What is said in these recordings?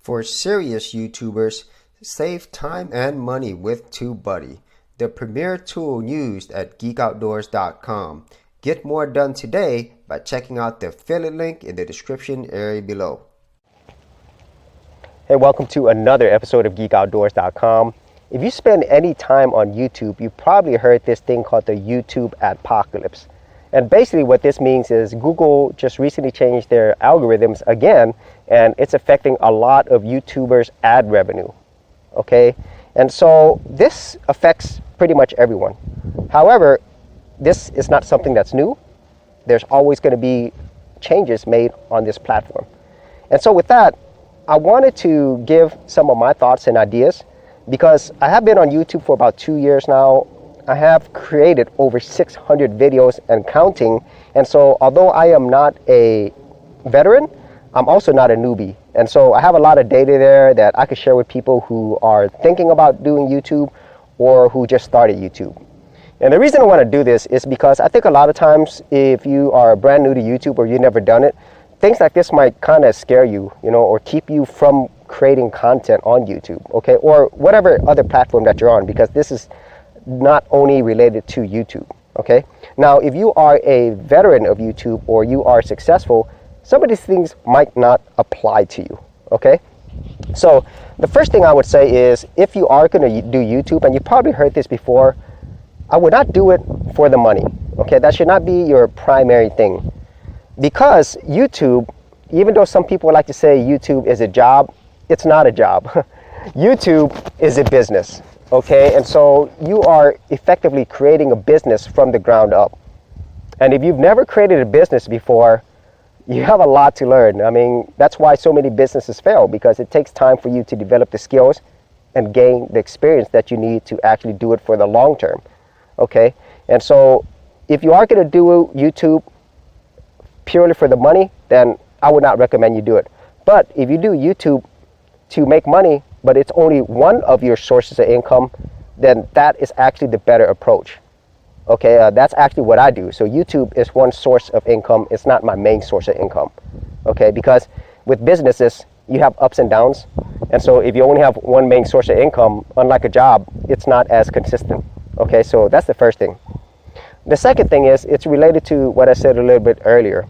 For serious YouTubers, save time and money with TubeBuddy, the premier tool used at geekoutdoors.com. Get more done today by checking out the affiliate link in the description area below. Hey, welcome to another episode of geekoutdoors.com. If you spend any time on YouTube, you probably heard this thing called the YouTube Adpocalypse. And basically what this means is Google just recently changed their algorithms again, and it's affecting a lot of YouTubers' ad revenue, okay? And so this affects pretty much everyone. However, this is not something that's new. There's always going to be changes made on this platform. And so with that, I wanted to give some of my thoughts and ideas because I have been on YouTube for about 2 years now. I have created over 600 videos and counting. And so although I am not a veteran, I'm also not a newbie. And so I have a lot of data there that I could share with people who are thinking about doing YouTube or who just started YouTube. And the reason I want to do this is because I think a lot of times if you are brand new to YouTube or you've never done it, things like this might kind of scare you, or keep you from creating content on YouTube, okay? Or whatever other platform that you're on, because this is not only related to YouTube, okay? Now, if you are a veteran of YouTube or you are successful, some of these things might not apply to you, okay? So the first thing I would say is if you are going to do YouTube, and you probably heard this before, I would not do it for the money, okay? That should not be your primary thing. Because YouTube, even though some people like to say YouTube is a job, it's not a job. YouTube is a business. Okay, and so you are effectively creating a business from the ground up. And if you've never created a business before, you have a lot to learn. I mean, that's why so many businesses fail, because it takes time for you to develop the skills and gain the experience that you need to actually do it for the long term. Okay, and so if you are going to do YouTube purely for the money, then I would not recommend you do it. But if you do YouTube to make money, but it's only one of your sources of income, then that is actually the better approach. Okay, that's actually what I do. So YouTube is one source of income. It's not my main source of income. Okay, because with businesses, you have ups and downs. And so if you only have one main source of income, unlike a job, it's not as consistent. Okay, so that's the first thing. The second thing is it's related to what I said a little bit earlier.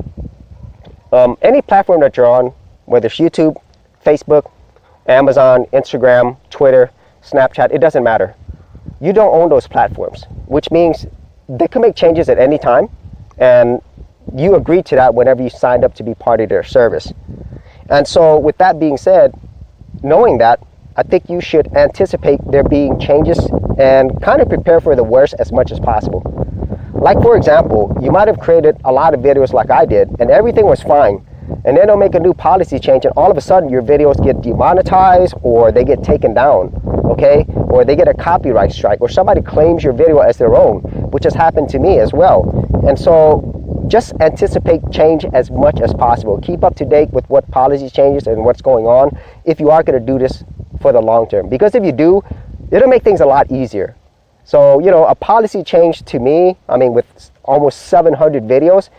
Any platform that you're on, whether it's YouTube, Facebook, Amazon, Instagram, Twitter, Snapchat, it doesn't matter. You don't own those platforms, which means they can make changes at any time, and you agreed to that whenever you signed up to be part of their service. And so with that being said, knowing that, I think you should anticipate there being changes and kind of prepare for the worst as much as possible. Like, for example, you might have created a lot of videos like I did, and everything was fine. And then they'll make a new policy change, and all of a sudden your videos get demonetized, or they get taken down, okay? Or they get a copyright strike, or somebody claims your video as their own, which has happened to me as well. And so just anticipate change as much as possible. Keep up to date with what policy changes and what's going on if you are going to do this for the long term. Because if you do, it'll make things a lot easier. So, a policy change to me, I mean, with almost 700 videos,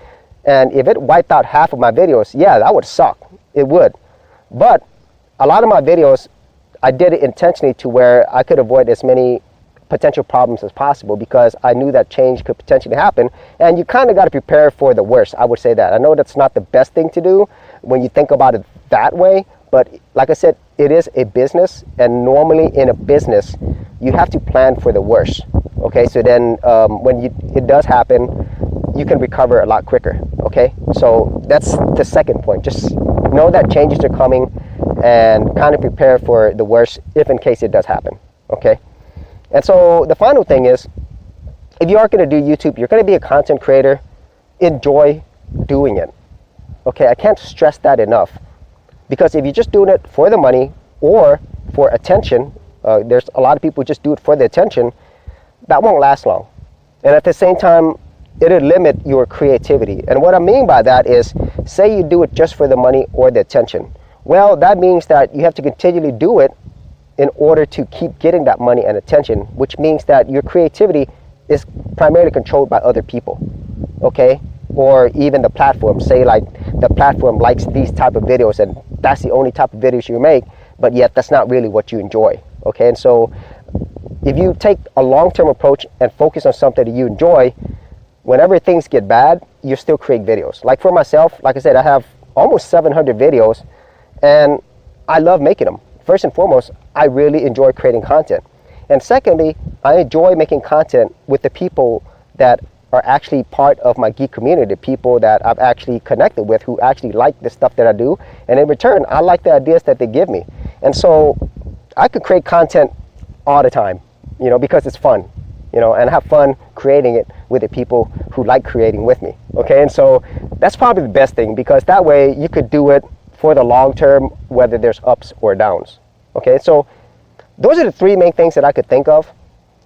and if it wiped out half of my videos, yeah, that would suck. It would. But a lot of my videos, I did it intentionally to where I could avoid as many potential problems as possible, because I knew that change could potentially happen. And you kind of got to prepare for the worst. I would say that. I know that's not the best thing to do when you think about it that way. But like I said, it is a business. And normally in a business, you have to plan for the worst. Okay, so then when it does happen, you can recover a lot quicker, okay? So that's the second point. Just know that changes are coming and kind of prepare for the worst if in case it does happen, okay? And so the final thing is, if you are going to do YouTube, you're going to be a content creator, enjoy doing it, okay? I can't stress that enough, because if you're just doing it for the money or for attention, there's a lot of people who just do it for the attention, that won't last long. And at the same time, it'll limit your creativity. And what I mean by that is, say you do it just for the money or the attention. Well, that means that you have to continually do it in order to keep getting that money and attention, which means that your creativity is primarily controlled by other people, okay? Or even the platform. Say like the platform likes these type of videos and that's the only type of videos you make. but yet that's not really what you enjoy. Okay, and so if you take a long-term approach and focus on something that you enjoy, whenever things get bad, you still create videos. Like for myself, like I said, I have almost 700 videos, and I love making them. First and foremost, I really enjoy creating content. And secondly, I enjoy making content with the people that are actually part of my geek community, people that I've actually connected with who actually like the stuff that I do. And in return, I like the ideas that they give me. And so I could create content all the time, because it's fun, and have fun creating it with the people who like creating with me. Okay, and so that's probably the best thing, because that way you could do it for the long term, whether there's ups or downs. Okay, so those are the three main things that I could think of.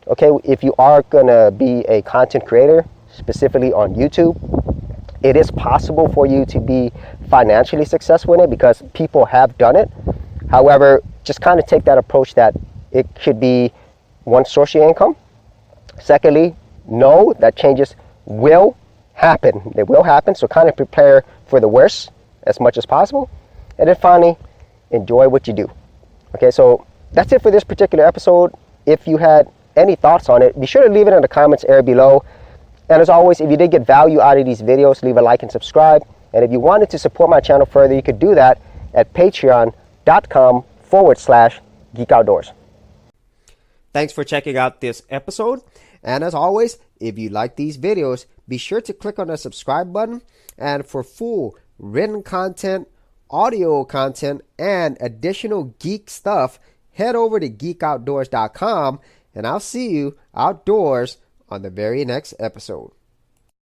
Okay, if you are gonna be a content creator, specifically on YouTube, it is possible for you to be financially successful in it because people have done it. However, just kind of take that approach that it should be one source of your income. Secondly, know that changes will happen. They will happen, so kind of prepare for the worst as much as possible. And then finally, enjoy what you do. Okay, so that's it for this particular episode. If you had any thoughts on it, be sure to leave it in the comments area below. And as always, if you did get value out of these videos, leave a like and subscribe. And if you wanted to support my channel further, you could do that at patreon.com/Geek Outdoors. Thanks for checking out this episode. And as always, if you like these videos, be sure to click on the subscribe button. And for full written content, audio content, and additional geek stuff, head over to geekoutdoors.com, and I'll see you outdoors on the very next episode.